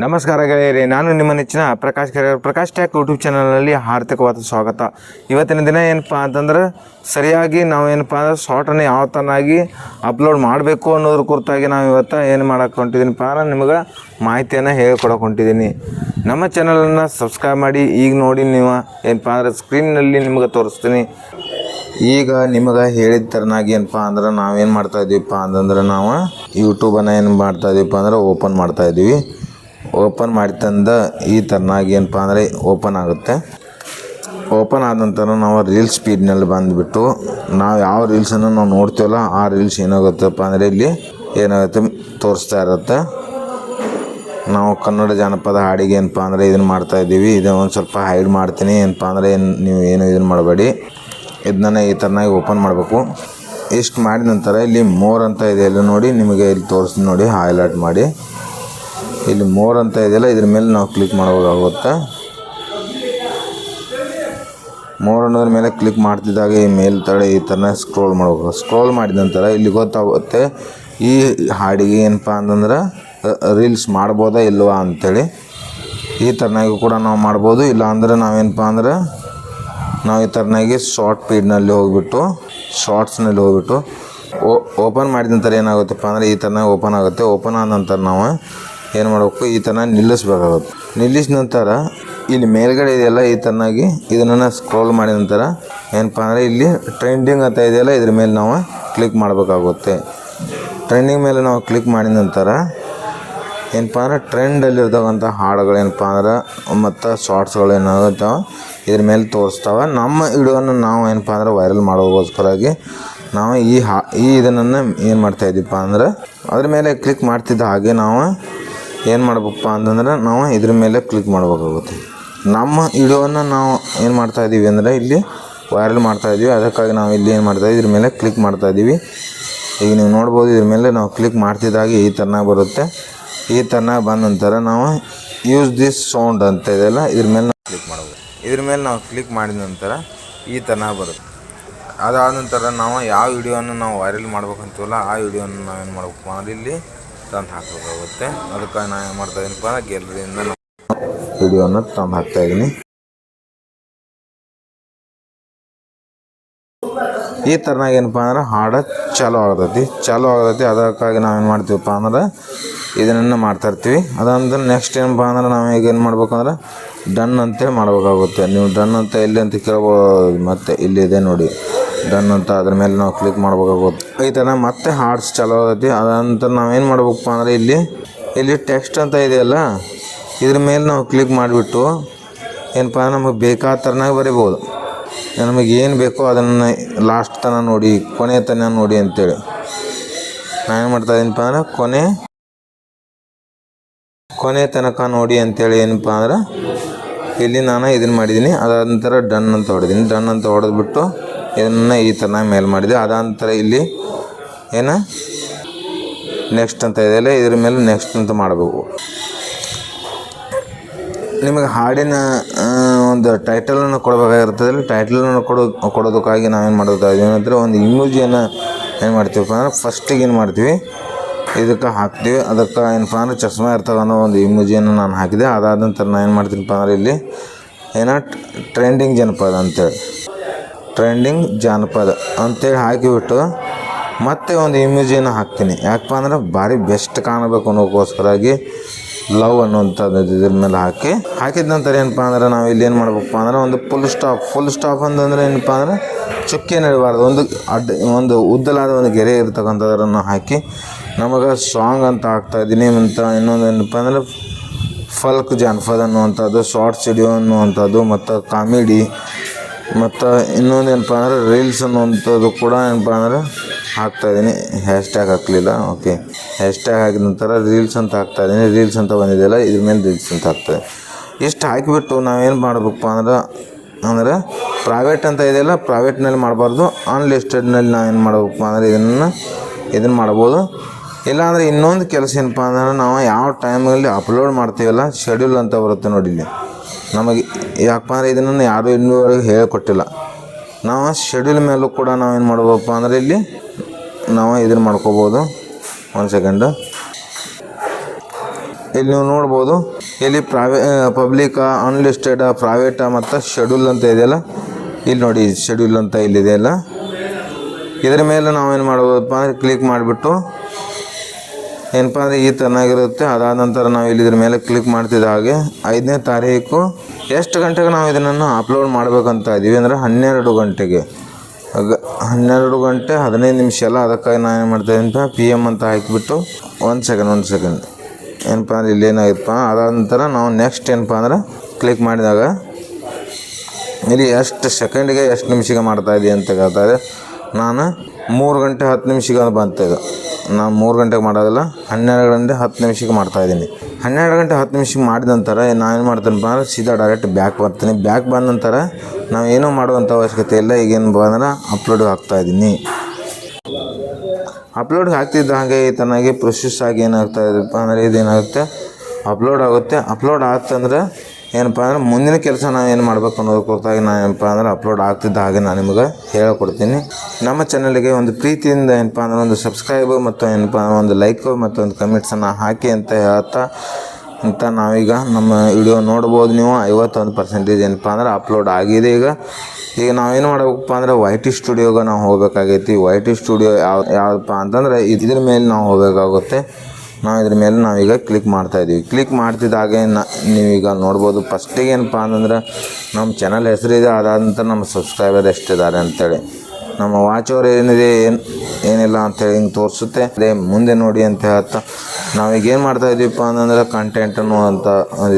ನಮಸ್ಕಾರ ಗೆಳೆಯರಿ, ನಾನು ನಿಮ್ಮ ನೆಚ್ಚಿನ ಪ್ರಕಾಶ್ ಟ್ಯಾಕ್ ಯೂಟ್ಯೂಬ್ ಚಾನಲ್ನಲ್ಲಿ ಹಾರ್ದಿಕವಾದ ಸ್ವಾಗತ. ಇವತ್ತಿನ ದಿನ ಏನಪ್ಪ ಅಂತಂದ್ರೆ ಸರಿಯಾಗಿ ನಾವು ಏನಪ್ಪ ಅಂದ್ರೆ ಶಾರ್ಟನ್ನು ಯಾವ ಥರನಾಗಿ ಅಪ್ಲೋಡ್ ಮಾಡಬೇಕು ಅನ್ನೋದ್ರ ಕುರಿತಾಗಿ ನಾವು ಇವತ್ತು ಏನು ಮಾಡೋಕ್ಕೆ ಹೊಂಟಿದ್ದೀನಪ್ಪ ಅಂದ್ರೆ ನಿಮಗೆ ಮಾಹಿತಿಯನ್ನು ಹೇಳ್ಕೊಡೋಕೆ ಹೊಂಟಿದ್ದೀನಿ. ನಮ್ಮ ಚಾನಲನ್ನು ಸಬ್ಸ್ಕ್ರೈಬ್ ಮಾಡಿ. ಈಗ ನೋಡಿ ನೀವು ಏನಪ್ಪ ಅಂದ್ರೆ ಸ್ಕ್ರೀನ್ನಲ್ಲಿ ನಿಮಗೆ ತೋರಿಸ್ತೀನಿ. ಈಗ ನಿಮಗೆ ಹೇಳಿದ ಥರನಾಗಿ ಏನಪ್ಪ ಅಂದ್ರೆ ನಾವೇನು ಮಾಡ್ತಾಯಿದ್ದೀವಪ್ಪ ಅಂತಂದ್ರೆ ನಾವು ಯೂಟ್ಯೂಬನ್ನು ಏನು ಮಾಡ್ತಾಯಿದ್ದೀವಪ್ಪ ಅಂದ್ರೆ ಓಪನ್ ಮಾಡ್ತಾಯಿದ್ದೀವಿ. ಓಪನ್ ಮಾಡಿತಂದ ಈ ಥರನಾಗಿ ಏನಪ್ಪ ಅಂದರೆ ಓಪನ್ ಆಗುತ್ತೆ. ಓಪನ್ ಆದ ನಂತರ ನಾವು ರೀಲ್ಸ್ ಸ್ಪೀಡ್ನಲ್ಲಿ ಬಂದುಬಿಟ್ಟು ನಾವು ಯಾವ ರೀಲ್ಸನ್ನು ನಾವು ನೋಡ್ತೀವಲ್ಲ ಆ ರೀಲ್ಸ್ ಏನಾಗುತ್ತಪ್ಪ ಅಂದರೆ ಇಲ್ಲಿ ಏನಾಗುತ್ತೆ ತೋರಿಸ್ತಾ ಇರುತ್ತೆ. ನಾವು ಕನ್ನಡ ಜಾನಪದ ಹಾಡಿಗೆ ಏನಪ್ಪ ಅಂದರೆ ಇದನ್ನು ಮಾಡ್ತಾಯಿದ್ದೀವಿ. ಇದನ್ನು ಒಂದು ಸ್ವಲ್ಪ ಹೈಡ್ ಮಾಡ್ತೀನಿ. ಏನಪ್ಪ ಅಂದರೆ ನೀವು ಏನು ಇದನ್ನು ಮಾಡಬೇಡಿ. ಇದನ್ನ ಈ ಥರನಾಗಿ ಓಪನ್ ಮಾಡಬೇಕು. ಇಷ್ಟು ಮಾಡಿದ ನಂತರ ಇಲ್ಲಿ ಮೋರ್ ಅಂತ ಇದೆ, ಇಲ್ಲಿ ನೋಡಿ ನಿಮಗೆ ಇಲ್ಲಿ ತೋರಿಸ್ತೀನಿ ನೋಡಿ, ಹೈಲೈಟ್ ಮಾಡಿ. ಇಲ್ಲಿ ಮೋರ್ ಅಂತ ಇದೆಯಲ್ಲ ಇದ್ರ ಮೇಲೆ ನಾವು ಕ್ಲಿಕ್ ಮಾಡಬೇಕಾಗುತ್ತೆ. ಮೋರ್ ಅನ್ನೋದ್ರ ಮೇಲೆ ಕ್ಲಿಕ್ ಮಾಡ್ತಿದ್ದಾಗ ಈ ಮೇಲ್ತಡೆ ಈ ಥರ ಸ್ಕ್ರೋಲ್ ಮಾಡಬೇಕು. ಸ್ಕ್ರೋಲ್ ಮಾಡಿದ ನಂತರ ಇಲ್ಲಿ ಗೊತ್ತಾಗುತ್ತೆ ಈ ಹಾಡಿಗೆ ಏನಪ್ಪ ಅಂತಂದ್ರೆ ರೀಲ್ಸ್ ಮಾಡ್ಬೋದಾ ಇಲ್ವಾ ಅಂಥೇಳಿ. ಈ ಥರನಾಗಿ ಕೂಡ ನಾವು ಮಾಡ್ಬೋದು. ಇಲ್ಲ ಅಂದರೆ ನಾವೇನಪ್ಪ ಅಂದ್ರೆ ನಾವು ಈ ಥರನಾಗಿ ಶಾರ್ಟ್ ಫೀಡ್ನಲ್ಲಿ ಹೋಗಿಬಿಟ್ಟು ಶಾರ್ಟ್ಸ್ನಲ್ಲಿ ಹೋಗ್ಬಿಟ್ಟು ಓಪನ್ ಮಾಡಿದ ನಂತರ ಏನಾಗುತ್ತಪ್ಪ ಅಂದರೆ ಈ ಥರನಾಗಿ ಓಪನ್ ಆಗುತ್ತೆ. ಓಪನ್ ಆದ ನಂತರ ನಾವು ಏನು ಮಾಡಬೇಕು, ಈ ಥರ ನಿಲ್ಲಿಸ್ಬೇಕಾಗುತ್ತೆ. ನಿಲ್ಲಿಸಿದ ನಂತರ ಇಲ್ಲಿ ಮೇಲ್ಗಡೆ ಇದೆಯಲ್ಲ ಈ ಥರನಾಗಿ ಇದನ್ನು ಸ್ಕ್ರೋಲ್ ಮಾಡಿದ ನಂತರ ಏನಪ್ಪ ಅಂದರೆ ಇಲ್ಲಿ ಟ್ರೆಂಡಿಂಗ್ ಅಂತ ಇದೆಯಲ್ಲ ಇದ್ರ ಮೇಲೆ ನಾವು ಕ್ಲಿಕ್ ಮಾಡಬೇಕಾಗುತ್ತೆ. ಟ್ರೆಂಡಿಂಗ್ ಮೇಲೆ ನಾವು ಕ್ಲಿಕ್ ಮಾಡಿದ ನಂತರ ಏನಪ್ಪ ಅಂದರೆ ಟ್ರೆಂಡಲ್ಲಿರ್ತಕ್ಕಂಥ ಹಾಡುಗಳು ಏನಪ್ಪ ಅಂದ್ರೆ ಮತ್ತು ಶಾರ್ಟ್ಸ್ಗಳು ಏನಾಗುತ್ತೆ ಇದ್ರ ಮೇಲೆ ತೋರಿಸ್ತಾವೆ. ನಮ್ಮ ವಿಡಿಯೋನ ನಾವು ಏನಪ್ಪ ಅಂದ್ರೆ ವೈರಲ್ ಮಾಡೋಗೋಸ್ಕರಾಗಿ ನಾವು ಈ ಇದನ್ನು ಏನು ಮಾಡ್ತಾಯಿದ್ದೀವಪ್ಪ ಅಂದ್ರೆ ಅದ್ರ ಮೇಲೆ ಕ್ಲಿಕ್ ಮಾಡ್ತಿದ್ದ ಹಾಗೆ ನಾವು ಏನು ಮಾಡ್ಬೇಕಪ್ಪ ಅಂತಂದ್ರೆ ನಾವು ಇದ್ರ ಮೇಲೆ ಕ್ಲಿಕ್ ಮಾಡಬೇಕಾಗುತ್ತೆ. ನಮ್ಮ ವಿಡಿಯೋವನ್ನು ನಾವು ಏನು ಮಾಡ್ತಾಯಿದ್ದೀವಿ ಅಂದರೆ ಇಲ್ಲಿ ವೈರಲ್ ಮಾಡ್ತಾಯಿದ್ದೀವಿ. ಅದಕ್ಕಾಗಿ ನಾವು ಇಲ್ಲಿ ಏನು ಮಾಡ್ತಾಯಿದ್ದೀವಿ ಇದ್ರ ಮೇಲೆ ಕ್ಲಿಕ್ ಮಾಡ್ತಾಯಿದ್ದೀವಿ. ಈಗ ನೀವು ನೋಡ್ಬೋದು ಇದ್ರ ಮೇಲೆ ನಾವು ಕ್ಲಿಕ್ ಮಾಡ್ತಿದ್ದಾಗೆ ಈ ಥರನಾಗಿ ಬರುತ್ತೆ. ಈ ಥರನಾಗಿ ಬಂದ ನಂತರ ನಾವು ಯೂಸ್ ದಿಸ್ ಸೌಂಡ್ ಅಂತ ಇದೆಯಲ್ಲ ಇದ್ರ ಮೇಲೆ ನಾವು ಕ್ಲಿಕ್ ಮಾಡಬೇಕು. ಇದ್ರ ಮೇಲೆ ನಾವು ಕ್ಲಿಕ್ ಮಾಡಿದ ನಂತರ ಈ ಥರನಾಗಿ ಬರುತ್ತೆ. ಅದಾದ ನಂತರ ನಾವು ಯಾವ ವಿಡಿಯೋನ ನಾವು ವೈರಲ್ ಮಾಡ್ಬೇಕಂತೀವಲ್ಲ ಆ ವಿಡಿಯೋನ ನಾವೇನು ಮಾಡ್ಬೇಕು ಅಂದರೆ ಇಲ್ಲಿ ತಂದು ಹಾಕಬೇಕಾಗುತ್ತೆ. ಅದಕ್ಕಾಗಿ ನಾನು ಏನು ಮಾಡ್ತಾಯಿದ್ದೀನಪ್ಪ ಅಂದರೆ ಗ್ಯಾಲರಿಯಿಂದ ವಿಡಿಯೋನ ತಂದು ಹಾಕ್ತಾಯಿದ್ದೀನಿ. ಈ ಥರನಾಗಿ ಏನಪ್ಪ ಅಂದ್ರೆ ಹಾಡು ಚಾಲೂ ಆಗ್ತೈತಿ. ಅದಕ್ಕಾಗಿ ನಾವೇನು ಮಾಡ್ತೀವಪ್ಪ ಅಂದ್ರೆ ಇದನ್ನು ಮಾಡ್ತಾಯಿರ್ತೀವಿ. ಅದಂದ್ರೆ ನೆಕ್ಸ್ಟ್ ಏನಪ್ಪ ಅಂದ್ರೆ ನಾವು ಈಗ ಏನು ಮಾಡ್ಬೇಕಂದ್ರೆ ಡನ್ ಅಂತೇಳಿ ಮಾಡಬೇಕಾಗುತ್ತೆ. ನೀವು ಡನ್ ಅಂತ ಎಲ್ಲಿ ಅಂತ ಕೇಳ್ಬೋದು. ಮತ್ತು ಇಲ್ಲಿದೆ ನೋಡಿ ಡನ್ ಅಂತ, ಅದ್ರ ಮೇಲೆ ನಾವು ಕ್ಲಿಕ್ ಮಾಡಬೇಕಾಗುತ್ತೆ. ಈ ಥರ ಮತ್ತೆ ಹಾಡ್ಸ್ ಚಾಲೂ ಆಗೈತಿ. ಅದಂತರ ನಾವೇನು ಮಾಡ್ಬೇಕಪ್ಪ ಅಂದರೆ ಇಲ್ಲಿ ಟೆಕ್ಸ್ಟ್ ಅಂತ ಇದೆಯಲ್ಲ ಇದ್ರ ಮೇಲೆ ನಾವು ಕ್ಲಿಕ್ ಮಾಡಿಬಿಟ್ಟು ಏನಪ್ಪ ನಮಗೆ ಬೇಕಾದ ಥರನಾಗಿ ಬರಿಬೋದು. ನಮಗೆ ಏನು ಬೇಕೋ ಅದನ್ನು ಲಾಸ್ಟ್ ತನಕ ನೋಡಿ, ಕೊನೆ ತನಕ ನೋಡಿ ಅಂತೇಳಿ ನಾನೇನು ಮಾಡ್ತಾಯಿದ್ದೀನಪ್ಪ ಅಂದ್ರೆ ಕೊನೆ ತನಕ ನೋಡಿ ಅಂತೇಳಿ ಏನಪ್ಪ ಅಂದ್ರೆ ಇಲ್ಲಿ ನಾನು ಇದನ್ನು ಮಾಡಿದ್ದೀನಿ. ಅದಾದ ನಂತರ ಡನ್ ಅಂತ ಹೊಡೆದೀನಿ. ಡನ್ ಅಂತ ಹೊಡೆದ್ಬಿಟ್ಟು ಇದನ್ನು ಈ ಥರ ಮೇಲೆ ಮಾಡಿದೆ. ಅದಾದ ನಂತರ ಇಲ್ಲಿ ಏನು ನೆಕ್ಸ್ಟ್ ಅಂತ ಇದೆಯಲ್ಲ ಇದ್ರ ಮೇಲೆ ನೆಕ್ಸ್ಟ್ ಅಂತ ಮಾಡಬೇಕು. ನಿಮಗೆ ಹಾಡಿನ ಒಂದು ಟೈಟಲನ್ನು ಕೊಡಬೇಕಾಗಿರ್ತದೆ. ಟೈಟಲನ್ನು ಕೊಡೋದಕ್ಕಾಗಿ ನಾವೇನು ಮಾಡ್ತಾಯಿದ್ದೀವಿ ಅಂದರೆ ಒಂದು ಇಮೋಜಿಯನ್ನು ಏನು ಮಾಡ್ತೀವಪ್ಪ ಅಂದ್ರೆ ಫಸ್ಟಿಗೆ ಏನು ಮಾಡ್ತೀವಿ ಇದಕ್ಕೆ ಹಾಕ್ತೀವಿ. ಅದಕ್ಕೆ ಏನಪ್ಪ ಅಂದ್ರೆ ಚಸ್ಮಾ ಇರ್ತಕ್ಕಂಥ ಒಂದು ಇಮೋಜಿಯನ್ನು ನಾನು ಹಾಕಿದೆ. ಅದಾದ ನಂತರ ನಾನು ಏನು ಮಾಡ್ತೀನಪ್ಪ ಅಂದ್ರೆ ಇಲ್ಲಿ ಟ್ರೆಂಡಿಂಗ್ ಜಾನಪದ ಅಂತೇಳಿ ಹಾಕಿಬಿಟ್ಟು ಮತ್ತೆ ಒಂದು ಇಮೇಜಿಯನ್ನು ಹಾಕ್ತೀನಿ. ಯಾಕಪ್ಪ ಅಂದ್ರೆ ಭಾರಿ ಬೆಸ್ಟ್ ಕಾಣಬೇಕು ಅನ್ನೋಕ್ಕೋಸ್ಕರಾಗಿ ಲವ್ ಅನ್ನುವಂಥದ್ದು ಇದ್ರ ಮೇಲೆ ಹಾಕಿದ ನಂತರ ಏನಪ್ಪ ಅಂದ್ರೆ ನಾವು ಇಲ್ಲಿ ಏನು ಮಾಡ್ಬೇಕಪ್ಪ ಅಂದ್ರೆ ಒಂದು ಫುಲ್ ಸ್ಟಾಪ್ ಅಂತಂದರೆ ಏನಪ್ಪ ಅಂದ್ರೆ ಚುಕ್ಕೆ ನಡಿಬಾರ್ದು. ಒಂದು ಉದ್ದಲಾದ ಒಂದು ಗೆರೆ ಇರ್ತಕ್ಕಂಥದ್ದನ್ನು ಹಾಕಿ ನಮಗೆ ಸಾಂಗ್ ಅಂತ ಹಾಕ್ತಾಯಿದ್ದೀನಿ. ಮತ್ತು ಇನ್ನೊಂದು ಏನಪ್ಪ ಅಂದರೆ ಫಲ್ಕ್ ಜಾನಪದ ಅನ್ನುವಂಥದ್ದು, ಶಾರ್ಟ್ಸ್ ವಿಡಿಯೋ ಅನ್ನುವಂಥದ್ದು, ಮತ್ತು ಕಾಮಿಡಿ, ಮತ್ತು ಇನ್ನೊಂದು ಏನಪ್ಪ ಅಂದರೆ ರೀಲ್ಸ್ ಅನ್ನುವಂಥದ್ದು ಕೂಡ ಏನಪ್ಪ ಅಂದರೆ ಹಾಕ್ತಾಯಿದ್ದೀನಿ. ಹ್ಯಾಶ್ಟ್ಯಾಗ್ ಹಾಕಲಿಲ್ಲ. ಓಕೆ, ಹ್ಯಾಶ್ಟ್ಯಾಗ್ ಹಾಕಿದ ನಂತರ ರೀಲ್ಸ್ ಅಂತ ಹಾಕ್ತಾಯಿದ್ದೀನಿ. ರೀಲ್ಸ್ ಅಂತ ಬಂದಿದೆಯಲ್ಲ ಇದ್ರ ಮೇಲೆ ರೀಲ್ಸ್ ಅಂತ ಹಾಕ್ತಾಯಿದ್ದೀನಿ. ಇಷ್ಟು ಹಾಕಿಬಿಟ್ಟು ನಾವೇನು ಮಾಡಬೇಕಪ್ಪ ಅಂದರೆ ಪ್ರೈವೇಟ್ ಅಂತ ಇದೆಯಲ್ಲ ಪ್ರೈವೇಟ್ನಲ್ಲಿ ಮಾಡಬಾರ್ದು, ಅನ್ಲಿಸ್ಟೆಡ್ನಲ್ಲಿ ನಾವೇನು ಮಾಡಬೇಕಪ್ಪ ಅಂದರೆ ಇದನ್ನು ಮಾಡ್ಬೋದು. ಇಲ್ಲಾಂದರೆ ಇನ್ನೊಂದು ಕೆಲಸ ಏನಪ್ಪ ಅಂದ್ರೆ ನಾವು ಯಾವ ಟೈಮಲ್ಲಿ ಅಪ್ಲೋಡ್ ಮಾಡ್ತೀವಲ್ಲ ಶೆಡ್ಯೂಲ್ ಅಂತ ಬರುತ್ತೆ ನೋಡಿ. ಇಲ್ಲಿ ನಮಗೆ ಯಾಕಪ್ಪ ಅಂದರೆ ಇದನ್ನು ಯಾರೂ ಇನ್ನೂವರೆಗೆ ಹೇಳಿಕೊಟ್ಟಿಲ್ಲ. ನಾವು ಶೆಡ್ಯೂಲ್ ಮೇಲೂ ಕೂಡ ನಾವೇನು ಮಾಡ್ಬೇಕಪ್ಪ ಅಂದರೆ ಇಲ್ಲಿ ನಾವು ಇದನ್ನು ಮಾಡ್ಕೋಬೋದು. 1 ಸೆಕೆಂಡು. ಇಲ್ಲಿ ನೀವು ನೋಡ್ಬೋದು, ಇಲ್ಲಿ ಪಬ್ಲಿಕ್, ಅನ್ಲಿಸ್ಟೆಡ್, ಪ್ರೈವೇಟ್ ಮತ್ತು ಶೆಡ್ಯೂಲ್ ಅಂತ ಇದೆಯಲ್ಲ, ಇಲ್ಲಿ ನೋಡಿ ಶೆಡ್ಯೂಲ್ ಅಂತ ಇಲ್ಲಿದೆಯಲ್ಲ, ಇದರ ಮೇಲೆ ನಾವೇನು ಮಾಡ್ಬೋದಪ್ಪ ಅಂದರೆ ಕ್ಲಿಕ್ ಮಾಡಿಬಿಟ್ಟು ಏನಪ್ಪ ಅಂದರೆ ಈ ಥರನಾಗಿರುತ್ತೆ. ಅದಾದ ನಂತರ ನಾವು ಇಲ್ಲಿ ಇದ್ರ ಮೇಲೆ ಕ್ಲಿಕ್ ಮಾಡ್ತಿದ್ದ ಹಾಗೆ 5ನೇ ತಾರೀಕು ಎಷ್ಟು ಗಂಟೆಗೆ ನಾವು ಇದನ್ನು ಅಪ್ಲೋಡ್ ಮಾಡಬೇಕಂತ ಇದ್ದೀವಿ ಅಂದರೆ 12 ಗಂಟೆಗೆ, 12 ಗಂಟೆ 15 ನಿಮಿಷ ಅಲ್ಲ. ಅದಕ್ಕಾಗಿ ನಾನು ಏನು ಮಾಡ್ತಾಯಿದ್ದೀನಿ PM ಅಂತ ಹಾಕಿಬಿಟ್ಟು ಒಂದು ಸೆಕೆಂಡ್ ಏನಪ್ಪ ಅಂದರೆ ಇಲ್ಲಿ ಏನಾಗಿತ್ತಪ್ಪ. ಅದಾದ ನಂತರ ನಾವು ನೆಕ್ಸ್ಟ್ ಏನಪ್ಪ ಅಂದ್ರೆ ಕ್ಲಿಕ್ ಮಾಡಿದಾಗ ಇಲ್ಲಿ ಎಷ್ಟು ಸೆಕೆಂಡಿಗೆ ಎಷ್ಟು ನಿಮಿಷಕ್ಕೆ ಮಾಡ್ತಾಯಿದ್ದೀವಿ ಅಂತ ಹೇಳ್ತಾರೆ. ನಾನು 3 ಗಂಟೆ 10 ನಿಮಿಷಕ್ಕೆ ಬಂತಿದ್ದು, ನಾನು 3 ಗಂಟೆಗೆ ಮಾಡೋದಿಲ್ಲ, 12 ಗಂಟೆ 10 ನಿಮಿಷಕ್ಕೆ ಮಾಡ್ತಾಯಿದ್ದೀನಿ. 12 ಗಂಟೆ 10 ನಿಮಿಷಕ್ಕೆ ಮಾಡಿದ ನಂತರ ನಾನೇನು ಮಾಡ್ತೀನಪ್ಪ ಅಂದ್ರೆ ಸೀದಾ ಡೈರೆಕ್ಟ್ ಬ್ಯಾಕ್ ಬರ್ತೀನಿ. ಬ್ಯಾಕ್ ಬಂದ ನಂತರ ನಾವು ಏನೂ ಮಾಡುವಂಥ ಅವಶ್ಯಕತೆ ಇಲ್ಲ. ಈಗೇನು ಬಂದ್ರೆ ಅಪ್ಲೋಡಿಗೆ ಹಾಕ್ತಾಯಿದ್ದೀನಿ. ಅಪ್ಲೋಡ್ಗೆ ಹಾಕ್ತಿದ್ದ ಹಾಗೆ ಈ ಥರನಾಗಿ ಪ್ರೊಸೆಸ್ ಆಗಿ ಏನಾಗ್ತಾ ಇದೆಯಪ್ಪ ಅಂದರೆ ಇದೇನಾಗುತ್ತೆ, ಅಪ್ಲೋಡ್ ಆಗುತ್ತೆ. ಅಪ್ಲೋಡ್ ಆಗ್ತಂದ್ರೆ ಏನಪ್ಪ ಅಂದ್ರೆ ಮುಂದಿನ ಕೆಲಸ ನಾವು ಏನು ಮಾಡಬೇಕು ಅನ್ನೋದ್ರ ಕುರಿತಾಗಿ ನಾನು ಏನಪ್ಪ ಅಂದ್ರೆ ಅಪ್ಲೋಡ್ ಆಗ್ತಿದ್ದ ಹಾಗೆ ನಾನು ನಿಮಗೆ ಹೇಳಿಕೊಡ್ತೀನಿ. ನಮ್ಮ ಚಾನಲ್ಗೆ ಒಂದು ಪ್ರೀತಿಯಿಂದ ಏನಪ್ಪ ಅಂದ್ರೆ ಒಂದು ಸಬ್ಸ್ಕ್ರೈಬ್ ಮತ್ತು ಏನಪ್ಪ ಅಂದ್ರೆ ಒಂದು ಲೈಕ್ ಮತ್ತು ಒಂದು ಕಮೆಂಟ್ಸನ್ನು ಹಾಕಿ ಅಂತ ಹೇಳ್ತಾ ನಾವೀಗ ನಮ್ಮ ವಿಡಿಯೋ ನೋಡ್ಬೋದು. ನೀವು 51% ಏನಪ್ಪ ಅಂದ್ರೆ ಅಪ್ಲೋಡ್ ಆಗಿದೆ. ಈಗ ನಾವೇನು ಮಾಡಬೇಕಪ್ಪ ಅಂದರೆ YT ಸ್ಟುಡಿಯೋಗೆ ನಾವು ಹೋಗಬೇಕಾಗೈತಿ. YT ಸ್ಟುಡಿಯೋ ಯಾವುದಪ್ಪ ಅಂತಂದರೆ ಇದ್ರ ಮೇಲೆ ನಾವು ಹೋಗಬೇಕಾಗುತ್ತೆ. ನಾವು ಇದ್ರ ಮೇಲೆ ನಾವೀಗ ಕ್ಲಿಕ್ ಮಾಡ್ತಾಯಿದ್ದೀವಿ. ಕ್ಲಿಕ್ ಮಾಡ್ತಿದ್ದಾಗೆ ನೀವೀಗ ನೋಡ್ಬೋದು. ಫಸ್ಟಿಗೆ ಏನಪ್ಪ ಅಂತಂದ್ರೆ ನಮ್ಮ ಚಾನಲ್ ಹೆಸರಿದೆ, ಅದಾದ ನಂತರ ನಮ್ಮ ಸಬ್ಸ್ಕ್ರೈಬರ್ ಎಷ್ಟಿದ್ದಾರೆ ಅಂತೇಳಿ, ನಮ್ಮ ವಾಚ್ ಅವರ್ ಏನಿದೆ ಏನಿಲ್ಲ ಅಂಥೇಳಿ ಹಿಂಗೆ ತೋರಿಸುತ್ತೆ. ಅದೇ ಮುಂದೆ ನೋಡಿ ಅಂತ ಹೇಳ್ತಾ ನಾವೀಗ ಏನು ಮಾಡ್ತಾಯಿದ್ದೀವಪ್ಪ ಅಂತಂದ್ರೆ ಕಂಟೆಂಟ್ ಅನ್ನುವಂಥ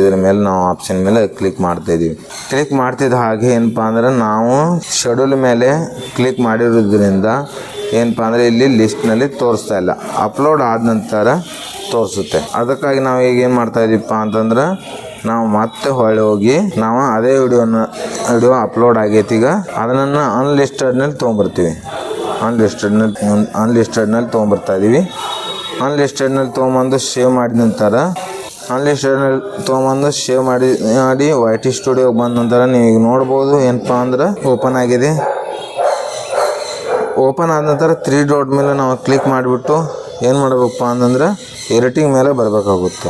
ಇದ್ರ ಮೇಲೆ ನಾವು ಆಪ್ಷನ್ ಮೇಲೆ ಕ್ಲಿಕ್ ಮಾಡ್ತಾಯಿದ್ದೀವಿ. ಕ್ಲಿಕ್ ಮಾಡ್ತಿದ್ದ ಹಾಗೆ ಏನಪ್ಪ ಅಂದ್ರೆ ನಾವು ಶೆಡ್ಯೂಲ್ ಮೇಲೆ ಕ್ಲಿಕ್ ಮಾಡಿರೋದ್ರಿಂದ ಏನಪ್ಪ ಅಂದರೆ ಇಲ್ಲಿ ಲಿಸ್ಟ್ನಲ್ಲಿ ತೋರಿಸ್ತಾ ಇಲ್ಲ, ಅಪ್ಲೋಡ್ ಆದ ನಂತರ ತೋರಿಸುತ್ತೆ. ಅದಕ್ಕಾಗಿ ನಾವು ಈಗ ಏನು ಮಾಡ್ತಾಯಿದ್ದೀವಪ್ಪ ಅಂತಂದ್ರೆ ನಾವು ಮತ್ತೆ ಹೊಳ್ಳಿ ಹೋಗಿ ನಾವು ಅದೇ ವಿಡಿಯೋ ಅಪ್ಲೋಡ್ ಆಗೈತಿ. ಈಗ ಅದನ್ನು ಅನ್ಲಿಸ್ಟೆಡ್ನಲ್ಲಿ ತೊಗೊಂಬರ್ತೀವಿ. ಅನ್ಲಿಸ್ಟೆಡ್ನಲ್ಲಿ ತೊಗೊಂಬರ್ತಾಯಿದ್ದೀವಿ. ಅನ್ಲಿಸ್ಟೆಡ್ನಲ್ಲಿ ತೊಗೊಂಬಂದು ಸೇವ್ ಮಾಡಿದ ನಂತರ ಸೇವ್ ಮಾಡಿ YT ಸ್ಟುಡಿಯೋಗೆ ಬಂದ ನಂತರ ನೀವು ಈಗ ನೋಡ್ಬೋದು ಏನಪ್ಪ ಅಂದ್ರೆ ಓಪನ್ ಆಗಿದೆ. ಓಪನ್ ಆದ ನಂತರ 3 ಡಾಟ್ ಮೇಲೆ ನಾವು ಕ್ಲಿಕ್ ಮಾಡಿಬಿಟ್ಟು ಏನು ಮಾಡಬೇಕಪ್ಪ ಅಂತಂದ್ರೆ ಎಡಿಟಿಂಗ್ ಮೇಲೆ ಬರಬೇಕಾಗುತ್ತೆ.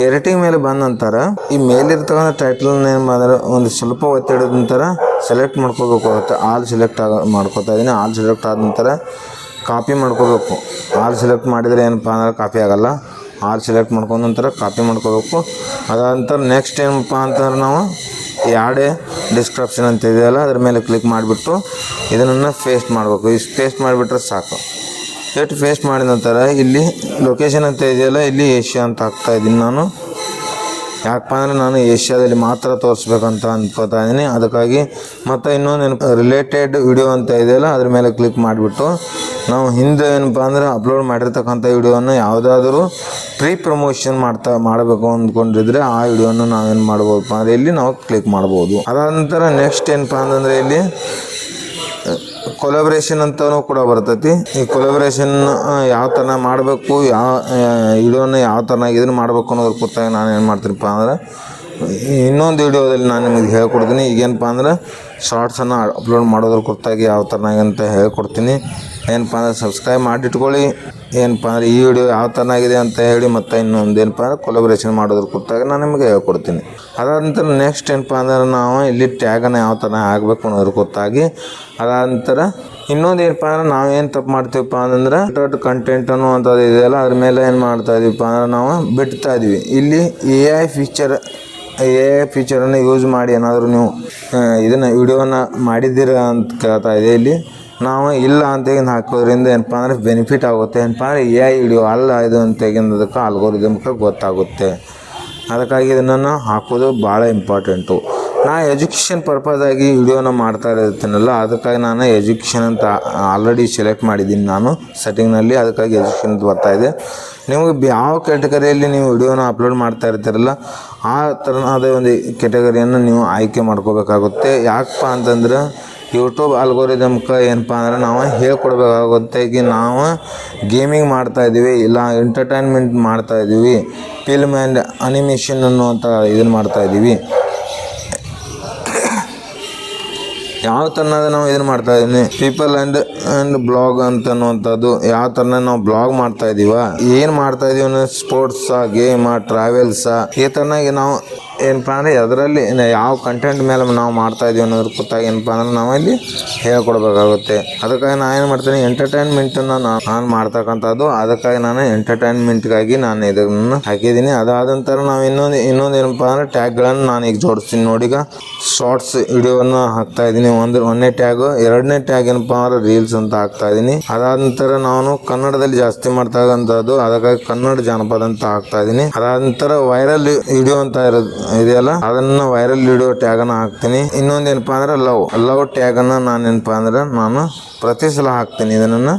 ಎಡಿಟಿಂಗ್ ಮೇಲೆ ಬಂದ ನಂತರ ಈ ಮೇಲಿರ್ತಕ್ಕಂಥ ಟೈಟಲ್ನ ಏನು ಮಾಡಿದ್ರೆ ಒಂದು ಸ್ವಲ್ಪ ಒತ್ತಿಡಿದ ನಂತರ ಸೆಲೆಕ್ಟ್ ಮಾಡ್ಕೋಬೇಕಾಗುತ್ತೆ. ಆಲ್ ಸೆಲೆಕ್ಟ್ ಮಾಡ್ಕೋತಾ ಇದ್ದೀನಿ. ಆಲ್ ಸೆಲೆಕ್ಟ್ ಆದ ನಂತರ ಕಾಪಿ ಮಾಡ್ಕೋಬೇಕು. ಆಲ್ ಸೆಲೆಕ್ಟ್ ಮಾಡಿದರೆ ಏನಪ್ಪ ಅಂದ್ರೆ ಕಾಪಿ ಆಗೋಲ್ಲ. ಆಲ್ ಸೆಲೆಕ್ಟ್ ಮಾಡ್ಕೊಂಡ ನಂತರ ಕಾಪಿ ಮಾಡ್ಕೋಬೇಕು. ಅದಾದ ನಂತರ ನೆಕ್ಸ್ಟ್ ಏನಪ್ಪ ಅಂತಂದ್ರೆ ನಾವು ಯಾಡೇ ಡಿಸ್ಕ್ರಿಪ್ಷನ್ ಅಂತ ಇದೆಯಲ್ಲ ಅದ್ರ ಮೇಲೆ ಕ್ಲಿಕ್ ಮಾಡಿಬಿಟ್ಟು ಇದನ್ನು ಪೇಸ್ಟ್ ಮಾಡಬೇಕು. ಇಷ್ಟು ಪೇಸ್ಟ್ ಮಾಡಿಬಿಟ್ರೆ ಸಾಕು. ಎಷ್ಟು ಪೇಸ್ಟ್ ಮಾಡಿದ ನಂತರ ಇಲ್ಲಿ ಲೊಕೇಶನ್ ಅಂತ ಇದೆಯಲ್ಲ, ಇಲ್ಲಿ ಏಷ್ಯಾ ಅಂತ ಹಾಕ್ತಾಯಿದ್ದೀನಿ ನಾನು. ಯಾಕಪ್ಪ ಅಂದರೆ ನಾನು ಏಷ್ಯಾದಲ್ಲಿ ಮಾತ್ರ ತೋರಿಸ್ಬೇಕಂತ ಅಂದ್ಕೋತಾ ಇದ್ದೀನಿ. ಅದಕ್ಕಾಗಿ ಮತ್ತು ಇನ್ನೊಂದು ರಿಲೇಟೆಡ್ ವಿಡಿಯೋ ಅಂತ ಇದೆಯಲ್ಲ ಅದ್ರ ಮೇಲೆ ಕ್ಲಿಕ್ ಮಾಡಿಬಿಟ್ಟು ನಾವು ಹಿಂದೆ ಏನಪ್ಪ ಅಂದರೆ ಅಪ್ಲೋಡ್ ಮಾಡಿರ್ತಕ್ಕಂಥ ವಿಡಿಯೋನ ಯಾವುದಾದ್ರೂ ಪ್ರಮೋಷನ್ ಮಾಡಬೇಕು ಅಂದ್ಕೊಂಡಿದ್ರೆ ಆ ವಿಡಿಯೋನ ನಾವೇನು ಮಾಡ್ಬೋದಪ್ಪ ಅಂದರೆ ಇಲ್ಲಿ ನಾವು ಕ್ಲಿಕ್ ಮಾಡ್ಬೋದು. ಅದಾದ ನಂತರ ನೆಕ್ಸ್ಟ್ ಏನಪ್ಪ ಅಂತಂದರೆ ಇಲ್ಲಿ ಕೊಲಾಬ್ರೇಷನ್ ಅಂತಲೂ ಕೂಡ ಬರ್ತೈತಿ. ಈ ಕೊಲಾಬ್ರೇಷನ್ ಯಾವ ಥರ ಮಾಡಬೇಕು, ವಿಡಿಯೋನ ಯಾವ ಥರ ಇದನ್ನು ಮಾಡಬೇಕು ಅನ್ನೋದ್ರ ಕುರಿತಾಗಿ ನಾನು ಏನು ಮಾಡ್ತೀನಪ್ಪ ಅಂದ್ರೆ ಇನ್ನೊಂದು ವಿಡಿಯೋದಲ್ಲಿ ನಾನು ನಿಮಗೆ ಹೇಳ್ಕೊಡ್ತೀನಿ. ಈಗೇನಪ್ಪ ಅಂದ್ರೆ ಶಾರ್ಟ್ಸನ್ನು ಅಪ್ಲೋಡ್ ಮಾಡೋದ್ರ ಕುರಿತಾಗಿ ಯಾವ ಥರನಾಗಿ ಅಂತ ಹೇಳ್ಕೊಡ್ತೀನಿ. ಏನಪ್ಪ ಅಂದರೆ ಸಬ್ಸ್ಕ್ರೈಬ್ ಮಾಡಿಟ್ಕೊಳ್ಳಿ. ಏನಪ್ಪ ಅಂದರೆ ಈ ವಿಡಿಯೋ ಯಾವ ಥರನಾಗಿದೆ ಅಂತ ಹೇಳಿ ಮತ್ತು ಇನ್ನೊಂದು ಏನಪ್ಪ ಅಂದರೆ ಕೊಲಾಬ್ರೇಷನ್ ಮಾಡೋದ್ರ ಕುರಿತಾಗಿ ನಾನು ನಿಮಗೆ ಹೇಳ್ಕೊಡ್ತೀನಿ. ಅದಾದ ನಂತರ ನೆಕ್ಸ್ಟ್ ಏನಪ್ಪ ಅಂದ್ರೆ ನಾವು ಇಲ್ಲಿ ಟ್ಯಾಗನ್ನು ಯಾವ ಥರ ಹಾಕಬೇಕು ಅನ್ನೋದ್ರ ಕುರಿತಾಗಿ. ಅದಾದ ನಂತರ ಇನ್ನೊಂದು ಏನಪ್ಪ ಅಂದ್ರೆ ನಾವೇನು ತಪ್ಪು ಮಾಡ್ತೀವಪ್ಪ ಅಂತಂದ್ರೆ ಕಂಟೆಂಟ್ ಅನ್ನುವಂಥದ್ದು ಇದೆಯಲ್ಲ ಅದ್ರ ಮೇಲೆ ಏನು ಮಾಡ್ತಾಯಿದ್ದೀವಪ್ಪ ಅಂದ್ರೆ ನಾವು ಬಿಡ್ತಾಯಿದ್ವಿ. ಇಲ್ಲಿ AI ಫೀಚರನ್ನು ಯೂಸ್ ಮಾಡಿ ಏನಾದರೂ ನೀವು ಇದನ್ನು ವಿಡಿಯೋನ ಮಾಡಿದ್ದೀರ ಅಂತ ಕೇಳ್ತಾ ಇದೆ. ಇಲ್ಲಿ ನಾವು ಇಲ್ಲ ಅಂತ ಹಾಕೋದ್ರಿಂದ ಏನಪ್ಪ ಅಂದರೆ ಬೆನಿಫಿಟ್ ಆಗುತ್ತೆ. ಏನಪ್ಪ ಅಂದರೆ AI ವಿಡಿಯೋ ಅಲ್ಲ ಇದು ಅಂತ ತೆಗೆದಕ್ಕೆ ಆಲ್ಗೋರಿದಮ್ಗೆ ಗೊತ್ತಾಗುತ್ತೆ. ಅದಕ್ಕಾಗಿ ಇದನ್ನು ಹಾಕೋದು ಭಾಳ ಇಂಪಾರ್ಟೆಂಟು. ನಾ ಎಜುಕೇಷನ್ ಪರ್ಪಸಾಗಿ ವಿಡಿಯೋನ ಮಾಡ್ತಾ ಇರ್ತೀನಲ್ಲ, ಅದಕ್ಕಾಗಿ ನಾನು ಎಜುಕೇಷನ್ ಅಂತ ಆಲ್ರೆಡಿ ಸೆಲೆಕ್ಟ್ ಮಾಡಿದ್ದೀನಿ ನಾನು ಸೆಟ್ಟಿಂಗ್ನಲ್ಲಿ. ಅದಕ್ಕಾಗಿ ಎಜುಕೇಷನ್ ಅಂತ ಬರ್ತಾಯಿದೆ. ನಿಮಗೆ ಯಾವ ಕ್ಯಾಟಗರಿಯಲ್ಲಿ ನೀವು ವಿಡಿಯೋನ ಅಪ್ಲೋಡ್ ಮಾಡ್ತಾ ಇರ್ತೀರಲ್ಲ ಆ ಥರನಾದ ಒಂದು ಕ್ಯಾಟಗರಿಯನ್ನು ನೀವು ಆಯ್ಕೆ ಮಾಡ್ಕೋಬೇಕಾಗುತ್ತೆ. ಯಾಕಪ್ಪ ಅಂತಂದ್ರೆ ಯೂಟ್ಯೂಬ್ ಆಲ್ಗೋರಿದಮ್ಗೆ ಏನಪ್ಪ ಅಂದ್ರೆ ನಾವು ಹೇಳ್ಕೊಡ್ಬೇಕಾಗುತ್ತೆ. ಈಗ ನಾವು ಗೇಮಿಂಗ್ ಮಾಡ್ತಾಯಿದ್ದೀವಿ, ಇಲ್ಲ ಎಂಟರ್ಟೈನ್ಮೆಂಟ್ ಮಾಡ್ತಾಯಿದ್ದೀವಿ, ಫಿಲ್ಮ್ ಆ್ಯಂಡ್ ಅನಿಮೇಷನ್ ಅನ್ನುವಂಥ ಇದನ್ನು ಮಾಡ್ತಾಯಿದ್ದೀವಿ. ಯಾವ ಥರನಾದ ನಾವು ಇದನ್ನು ಮಾಡ್ತಾ ಇದ್ದೀನಿ ಪೀಪಲ್ ಆ್ಯಂಡ್ ಬ್ಲಾಗ್ ಅಂತ ಅನ್ನುವಂಥದ್ದು ಯಾವ ಥರನ ನಾವು ಬ್ಲಾಗ್ ಮಾಡ್ತಾ ಇದೀವ ಏನು ಮಾಡ್ತಾ ಇದೀವಿ ಅನ್ನೋ ಸ್ಪೋರ್ಟ್ಸಾ ಗೇಮಾ ಟ್ರಾವೆಲ್ಸಾ ಈ ಥರನಾಗಿ ನಾವು ಏನಪ್ಪ ಅಂದರೆ ಅದರಲ್ಲಿ ಯಾವ ಕಂಟೆಂಟ್ ಮೇಲೆ ನಾವು ಮಾಡ್ತಾ ಇದೀವಿ ಅನ್ನೋದ್ರ ಗೊತ್ತಾಗಿ ಏನಪ್ಪ ಅಂದ್ರೆ ನಾವು ಇಲ್ಲಿ ಹೇಳ್ಕೊಡ್ಬೇಕಾಗುತ್ತೆ. ಅದಕ್ಕಾಗಿ ನಾನು ಏನು ಮಾಡ್ತೀನಿ ಎಂಟರ್ಟೈನ್ಮೆಂಟನ್ನು ನಾನು ಮಾಡ್ತಕ್ಕಂಥದ್ದು. ಅದಕ್ಕಾಗಿ ನಾನು ಎಂಟರ್ಟೈನ್ಮೆಂಟ್ಗಾಗಿ ನಾನು ಇದನ್ನು ಹಾಕಿದ್ದೀನಿ. ಅದಾದ ನಂತರ ನಾವು ಇನ್ನೊಂದು ಏನಪ್ಪ ಅಂದರೆ ಟ್ಯಾಗ್ಗಳನ್ನು ನಾನು ಈಗ ಜೋಡಿಸ್ತೀನಿ ನೋಡಿ. ಈಗ ಶಾರ್ಟ್ಸ್ ವಿಡಿಯೋವನ್ನು ಹಾಕ್ತಾ ಇದ್ದೀನಿ. ಒಂದನೇ ಟ್ಯಾಗು, ಎರಡನೇ ಟ್ಯಾಗ್ ಏನಪ್ಪ ಅಂದ್ರೆ ರೀಲ್ಸ್ ಅಂತ ಹಾಕ್ತಾ ಇದ್ದೀನಿ. ಅದಾದ ನಂತರ ನಾನು ಕನ್ನಡದಲ್ಲಿ ಜಾಸ್ತಿ ಮಾಡ್ತಾ ಇರೋಂಥದ್ದು, ಅದಕ್ಕಾಗಿ ಕನ್ನಡ ಜಾನಪದ ಅಂತ ಹಾಕ್ತಾ ಇದ್ದೀನಿ. ಅದಾದ ನಂತರ ವೈರಲ್ ವಿಡಿಯೋ ಅಂತ ಇದೆಯಲ್ಲ ಅದನ್ನ ವೈರಲ್ ವಿಡಿಯೋ ಟ್ಯಾಗ್ ಅನ್ನ ಹಾಕ್ತೀನಿ. ಇನ್ನೊಂದು ಏನಪ್ಪಾ ಅಂದ್ರೆ ಲವ್ ಟ್ಯಾಗ್ ಅನ್ನ ನಾನು ಏನಪ್ಪಾ ಅಂದ್ರೆ ನಾನು ಪ್ರತಿ ಸಲ ಹಾಕ್ತೀನಿ. ಇದನ್ನ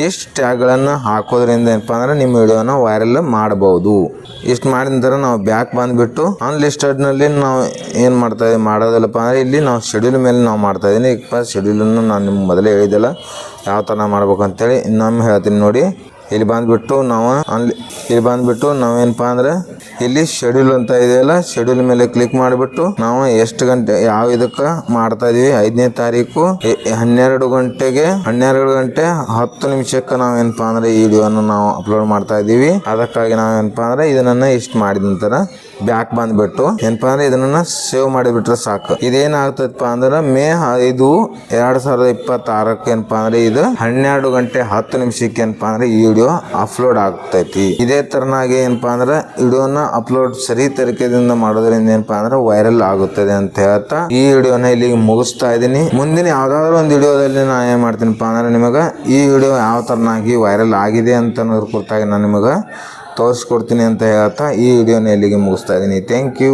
ಇಷ್ಟು ಟ್ಯಾಗ್ಗಳನ್ನು ಹಾಕೋದ್ರಿಂದ ಏನಪ್ಪ ಅಂದ್ರೆ ನಿಮ್ಮ ವಿಡಿಯೋನ ವೈರಲ್ ಮಾಡಬಹುದು. ಇಷ್ಟು ಮಾಡಿದ ನಂತರ ನಾವು ಬ್ಯಾಕ್ ಬಂದುಬಿಟ್ಟು ಅನ್ಲಿಸ್ಟೆಡ್ನಲ್ಲಿ ನಾವು ಏನು ಮಾಡ್ತಾ ಇದ್ದೀವಿ ಮಾಡೋದಿಲ್ಲಪ್ಪ ಅಂದರೆ ಇಲ್ಲಿ ನಾವು ಶೆಡ್ಯೂಲ್ ಮೇಲೆ ನಾವು ಮಾಡ್ತಾ ಇದ್ದೀನಿ. ಈಗ ಶೆಡ್ಯೂಲನ್ನು ನಾನು ನಿಮ್ಗೆ ಮೊದಲೇ ಹೇಳಿದ್ದೆಲ್ಲ ಯಾವ ಥರ ಮಾಡ್ಬೇಕು ಅಂತೇಳಿ ಇನ್ನೊಮ್ಮೆ ಹೇಳ್ತೀನಿ ನೋಡಿ. ಇಲ್ಲಿ ಬಂದುಬಿಟ್ಟು ನಾವೇನಪ್ಪ ಅಂದ್ರೆ ಇಲ್ಲಿ ಶೆಡ್ಯೂಲ್ ಅಂತ ಇದೆಯಲ್ಲ ಶೆಡ್ಯೂಲ್ ಮೇಲೆ ಕ್ಲಿಕ್ ಮಾಡಿಬಿಟ್ಟು ನಾವು ಎಷ್ಟು ಗಂಟೆ ಯಾವ ಇದಕ್ಕೆ ಮಾಡ್ತಾ ಇದೀವಿ 5ನೇ ತಾರೀಕು 12 ಗಂಟೆ 10 ನಿಮಿಷಕ್ಕೆ ನಾವೇನಪ್ಪ ಅಂದ್ರೆ ಈ ವಿಡಿಯೋನ ನಾವು ಅಪ್ಲೋಡ್ ಮಾಡ್ತಾ ಇದ್ದೀವಿ. ಅದಕ್ಕಾಗಿ ನಾವೇನಪ್ಪ ಅಂದ್ರೆ ಇದನ್ನ ಇಷ್ಟು ಮಾಡಿದ ನಂತರ ಬ್ಯಾಕ್ ಬಂದ್ಬಿಟ್ಟು ಏನಪ್ಪ ಅಂದ್ರೆ ಇದನ್ನ ಸೇವ್ ಮಾಡಿಬಿಟ್ರೆ ಸಾಕು. ಇದೇನಾಗ್ತದಪ್ಪ ಅಂದ್ರೆ ಮೇ 5, 2026 ಏನಪ್ಪ ಅಂದ್ರೆ ಇದು 12 ಗಂಟೆ 10 ನಿಮಿಷಕ್ಕೆ ಏನಪ್ಪ ಅಂದ್ರೆ ಈ ವಿಡಿಯೋ ಅಪ್ಲೋಡ್ ಆಗ್ತೈತಿ. ಇದೇ ತರನಾಗಿ ಏನಪ್ಪಾ ಅಂದ್ರೆ ವಿಡಿಯೋನ ಅಪ್ಲೋಡ್ ಸರಿ ತರೀಕೆಯಿಂದ ಮಾಡೋದ್ರಿಂದ ಏನಪ್ಪಾ ಅಂದ್ರೆ ವೈರಲ್ ಆಗುತ್ತದೆ ಅಂತ ಹೇಳ್ತಾ ಈ ವಿಡಿಯೋನ ಇಲ್ಲಿಗೆ ಮುಗಿಸ್ತಾ ಇದ್ದೀನಿ. ಮುಂದಿನ ಯಾವ್ದಾದ್ರು ಒಂದು ವಿಡಿಯೋದಲ್ಲಿ ನಾನು ಏನ್ ಮಾಡ್ತೀನಪ್ಪ ಅಂದ್ರೆ ನಿಮಗೆ ಈ ವಿಡಿಯೋ ಯಾವ ತರನಾಗಿ ವೈರಲ್ ಆಗಿದೆ ಅಂತ ಅನ್ನೋದ್ರ ಕುರಿತಾಗಿ ನಾನು ನಿಮಗೆ ತೋರಿಸ್ಕೊಡ್ತೀನಿ ಅಂತ ಹೇಳ್ತಾ ಈ ವಿಡಿಯೋನ ಇಲ್ಲಿಗೆ ಮುಗಿಸ್ತಾ ಇದ್ದೀನಿ. Thank you.